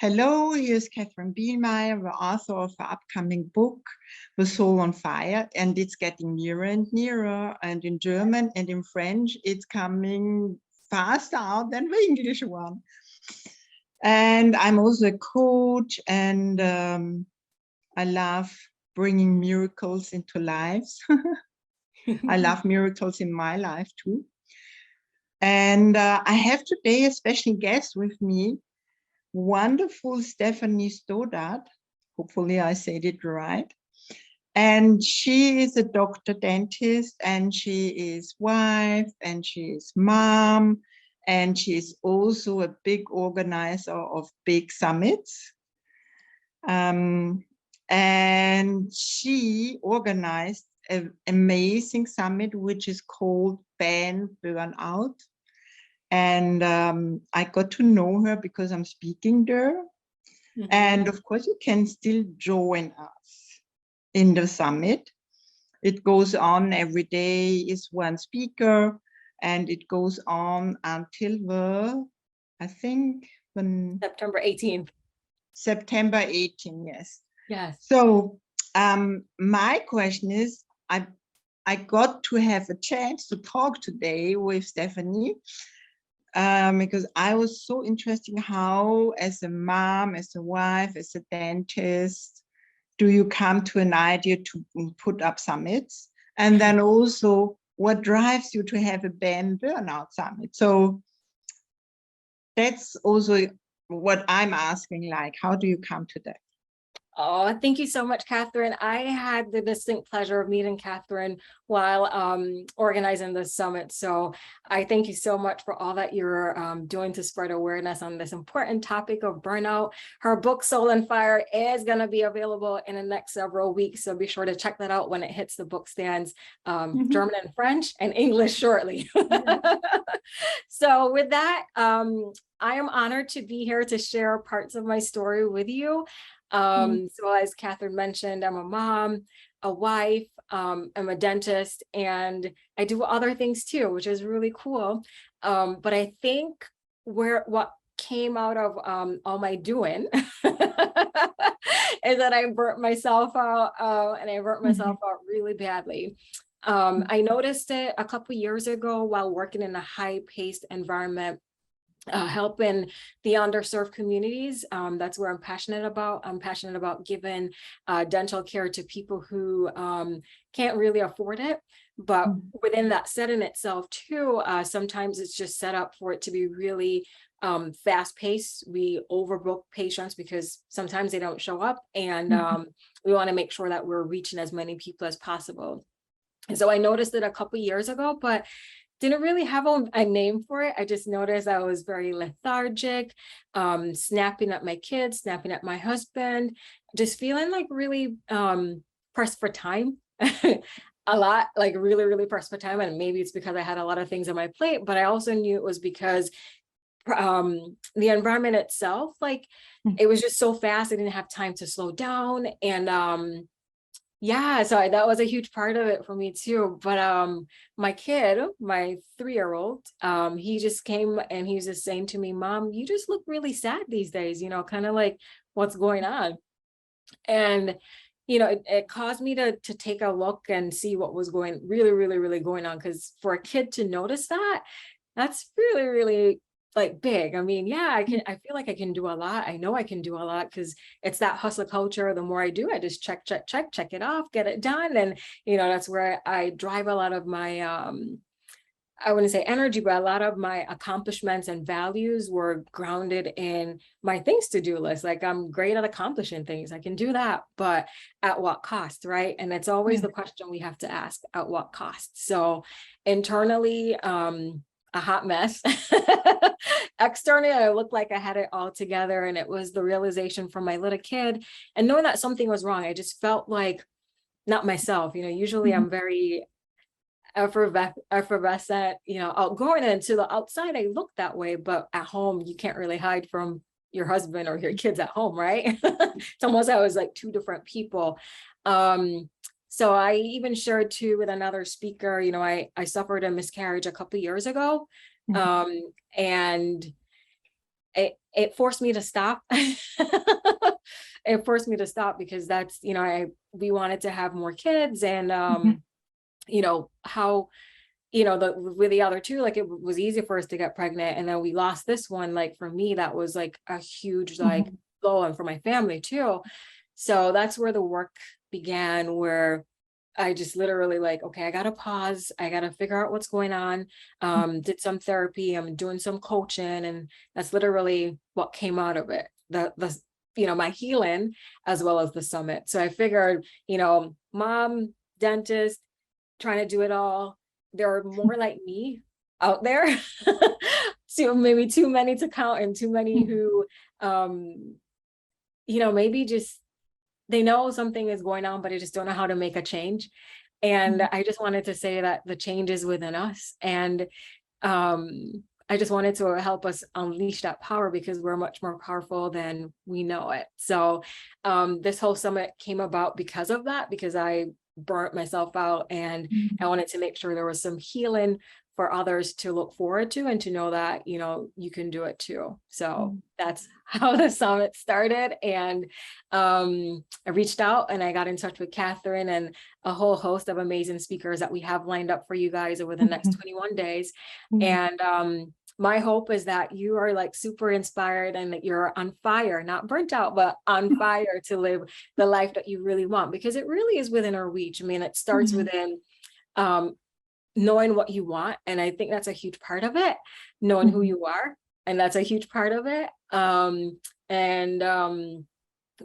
Hello, here's Katherine Bihlmeier, the author of the upcoming book, The Soul on Fire, and it's getting nearer and nearer. And in German and in French, it's coming faster out than the English one. And I'm also a coach, and I love bringing miracles into lives. I love miracles in my life too. And I have today a special guest with me, wonderful Stephanie Stoddart. Hopefully I said it right. And she is a doctor dentist, and she is wife, and she is mom, and she is also a big organizer of big summits. And she organized an amazing summit, which is called Ban Burnout. And I got to know her because I'm speaking there. Mm-hmm. And of course, you can still join us in the summit. It goes on every day, is one speaker, and it goes on until I think, September 18th. September 18th, yes. Yes. So my question is, I got to have a chance to talk today with Stephanie, because I was so interested in how, as a mom, as a wife, as a dentist, do you come to an idea to put up summits? And then also, what drives you to have a Ban Burnout Summit? So that's also what I'm asking, like, how do you come to that? Oh, thank you so much, Katherine. I had the distinct pleasure of meeting Katherine while organizing this summit. So I thank you so much for all that you're doing to spread awareness on this important topic of burnout. Her book, Soul on Fire, is going to be available in the next several weeks. So be sure to check that out when it hits the book stands, German and French and English shortly. So with that, I am honored to be here to share parts of my story with you. So as Katherine mentioned, I'm a mom, a wife, I'm a dentist, and I do other things too, which is really cool. But I think what came out of all my doing is that I burnt myself out, and I burnt myself out really badly. I noticed it a couple years ago while working in a high-paced environment, helping the underserved communities. That's where I'm passionate about. I'm passionate about giving dental care to people who can't really afford it. But within that setting itself too, sometimes it's just set up for it to be really fast paced. We overbook patients because sometimes they don't show up, and we want to make sure that we're reaching as many people as possible. And so I noticed it a couple years ago, but didn't really have a name for it. I just noticed I was very lethargic, snapping at my kids, snapping at my husband, just feeling like really pressed for time. A lot, like really, really pressed for time. And maybe it's because I had a lot of things on my plate, but I also knew it was because the environment itself, like it was just so fast. I didn't have time to slow down. And yeah, so that was a huge part of it for me too. But my kid, my 3-year-old, he just came and he was just saying to me, "Mom, you just look really sad these days, you know, kind of like what's going on." And you know, it caused me to take a look and see what was really going on. Because for a kid to notice that, that's really, really like big. I mean, yeah, I feel like I can do a lot. I know I can do a lot because it's that hustle culture. The more I do, I just check it off, get it done. And, you know, that's where I drive a lot of my, I wouldn't say energy, but a lot of my accomplishments and values were grounded in my things to do list. Like I'm great at accomplishing things. I can do that, but at what cost, right? And it's always the question we have to ask, at what cost? So internally, a hot mess. Externally, I looked like I had it all together, and it was the realization from my little kid and knowing that something was wrong. I just felt like not myself. You know, usually I'm very effervescent, you know, outgoing, and to the outside I look that way, but at home you can't really hide from your husband or your kids at home, right? It's almost I was like two different people. So I even shared too with another speaker, you know, I suffered a miscarriage a couple years ago. And it forced me to stop. It forced me to stop because that's, you know, we wanted to have more kids, and you know, how, you know, with the other two, like it was easy for us to get pregnant, and then we lost this one. Like for me, that was like a huge like blow, and for my family too. So that's where the work began, where I just literally like, okay, I gotta pause. I gotta figure out what's going on. Did some therapy. I'm doing some coaching, and that's literally what came out of it. The you know, my healing as well as the summit. So I figured, you know, mom, dentist, trying to do it all. There are more like me out there. So maybe too many to count, and too many who, you know, maybe just they know something is going on, but they just don't know how to make a change. And I just wanted to say that the change is within us. And I just wanted to help us unleash that power, because we're much more powerful than we know it. So this whole summit came about because of that, because I burnt myself out, and I wanted to make sure there was some healing for others to look forward to, and to know that, you know, you can do it too. So that's how the summit started. And I reached out and I got in touch with Katherine and a whole host of amazing speakers that we have lined up for you guys over the next 21 days. And my hope is that you are like super inspired, and that you're on fire, not burnt out, but on fire to live the life that you really want, because it really is within our reach. I mean, it starts within knowing what you want. And I think that's a huge part of it, knowing who you are. And that's a huge part of it.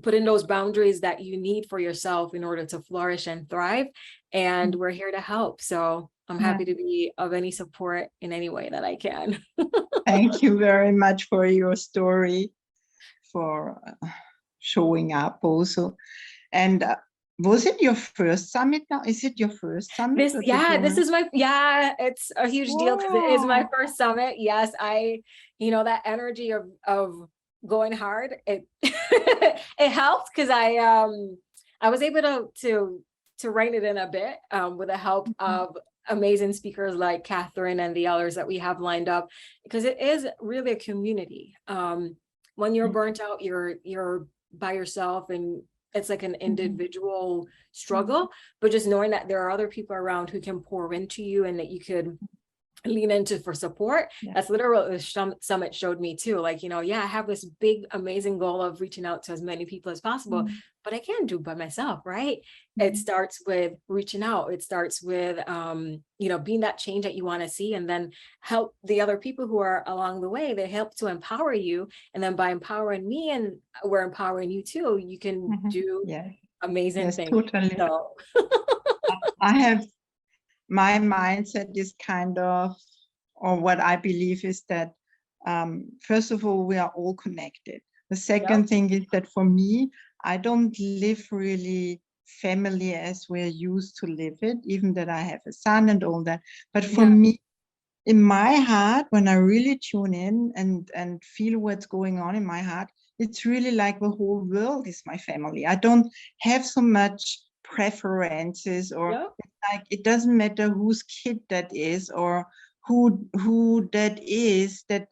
Putting those boundaries that you need for yourself in order to flourish and thrive. And we're here to help. So I'm happy to be of any support in any way that I can. Thank you very much for your story, for showing up also. And was it your first summit now? Is it your first summit? This is my, it's a huge deal, because it is my first summit. Yes, you know, that energy of going hard, it it helped, because I was able to rein it in a bit with the help of amazing speakers like Katherine and the others that we have lined up, because it is really a community. When you're burnt out, you're by yourself, and it's like an individual struggle, but just knowing that there are other people around who can pour into you, and that you could lean into for support. That's literally what the summit showed me too. Like, you know, I have this big, amazing goal of reaching out to as many people as possible, but I can't do it by myself, right? It starts with reaching out. It starts with, you know, being that change that you want to see, and then help the other people who are along the way. They help to empower you. And then by empowering me, and we're empowering you too, you can do amazing things. Totally. So I have, my mindset is kind of, or what I believe is that, first of all, we are all connected. The second thing is that for me, I don't live really family as we're used to live it, even that I have a son and all that. But for me, in my heart, when I really tune in and feel what's going on in my heart, it's really like the whole world is my family. I don't have so much preferences, or like it doesn't matter whose kid that is, or who that is, that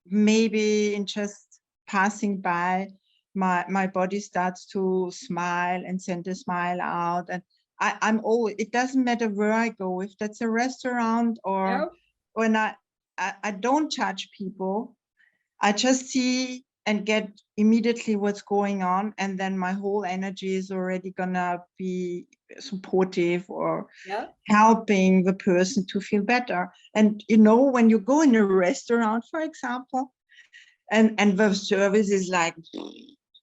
maybe in just passing by, my body starts to smile and send a smile out. And I'm always, it doesn't matter where I go, if that's a restaurant or when I don't judge people. I just see and get immediately what's going on, and then my whole energy is already gonna be supportive or helping the person to feel better. And you know, when you go in a restaurant, for example, and the service is like,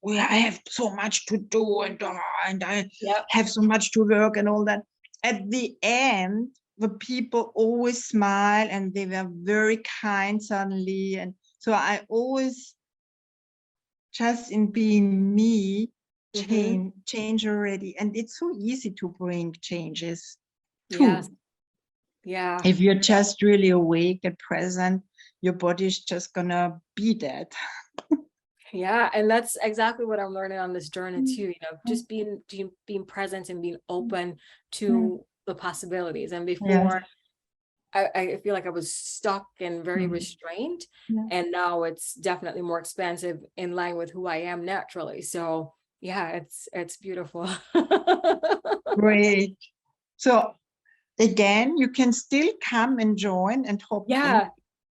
well, I have so much to do, and I have so much to work and all that. At the end, the people always smile, and they were very kind suddenly. And so I always, just in being me, change already. And it's so easy to bring changes too. If you're just really awake and present, your body's just gonna be that. And that's exactly what I'm learning on this journey too. You know, just being present and being open to the possibilities. And before, I feel like I was stuck and very restrained. Yeah. And now it's definitely more expansive in line with who I am naturally. So yeah, it's beautiful. Great. So again, you can still come and join and hop in. Yeah.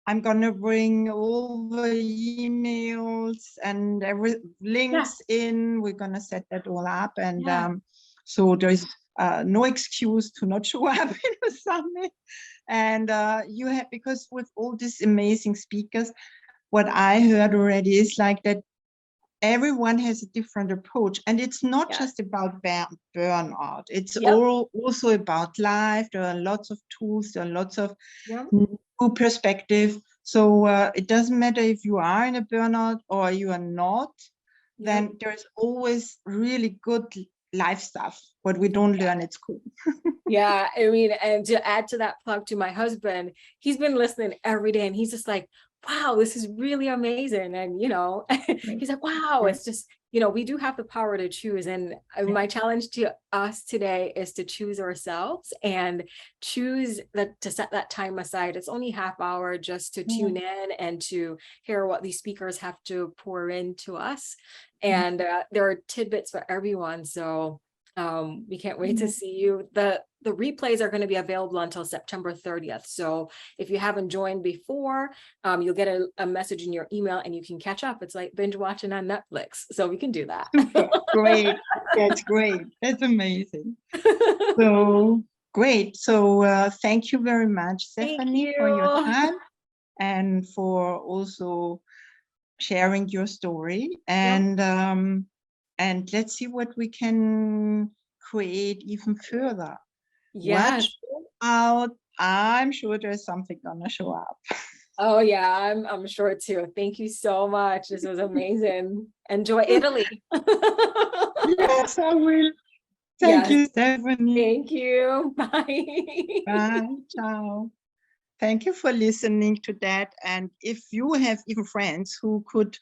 I'm gonna bring all the emails and every links in. We're gonna set that all up, and so there's no excuse to not show up in the summit. And you have, because with all these amazing speakers, what I heard already is like that everyone has a different approach, and it's not just about burnout. It's also about life. There are lots of tools, there are lots of new perspective. So it doesn't matter if you are in a burnout or you are not, then there's always really good life stuff, what we don't learn at school. Yeah, I mean, and to add to that plug to my husband, he's been listening every day and he's just like, wow, this is really amazing. And, you know, he's like, wow, it's just, you know, we do have the power to choose. And my challenge to us today is to choose ourselves and choose to set that time aside. It's only half hour just to tune in and to hear what these speakers have to pour into us. And there are tidbits for everyone. So we can't wait to see you. The replays are going to be available until September 30th. So if you haven't joined before, you'll get a message in your email and you can catch up. It's like binge watching on Netflix. So we can do that. Super. Great. That's great. That's amazing. So great. So thank you very much, Stephanie, for your time and for also sharing your story. And let's see what we can create even further. Yes. Watch out. I'm sure there's something gonna show up. Oh yeah, I'm sure too. Thank you so much. This was amazing. Enjoy Italy. Yes, I will. Thank you, Stephanie. Thank you. Bye. Bye. Ciao. Thank you for listening to that. And if you have even friends who could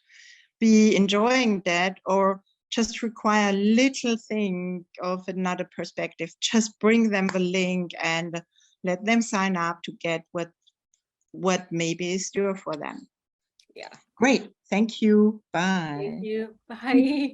be enjoying that or just require a little thing of another perspective, just bring them the link and let them sign up to get what maybe is due for them. Yeah. Great. Thank you. Bye. Thank you. Bye.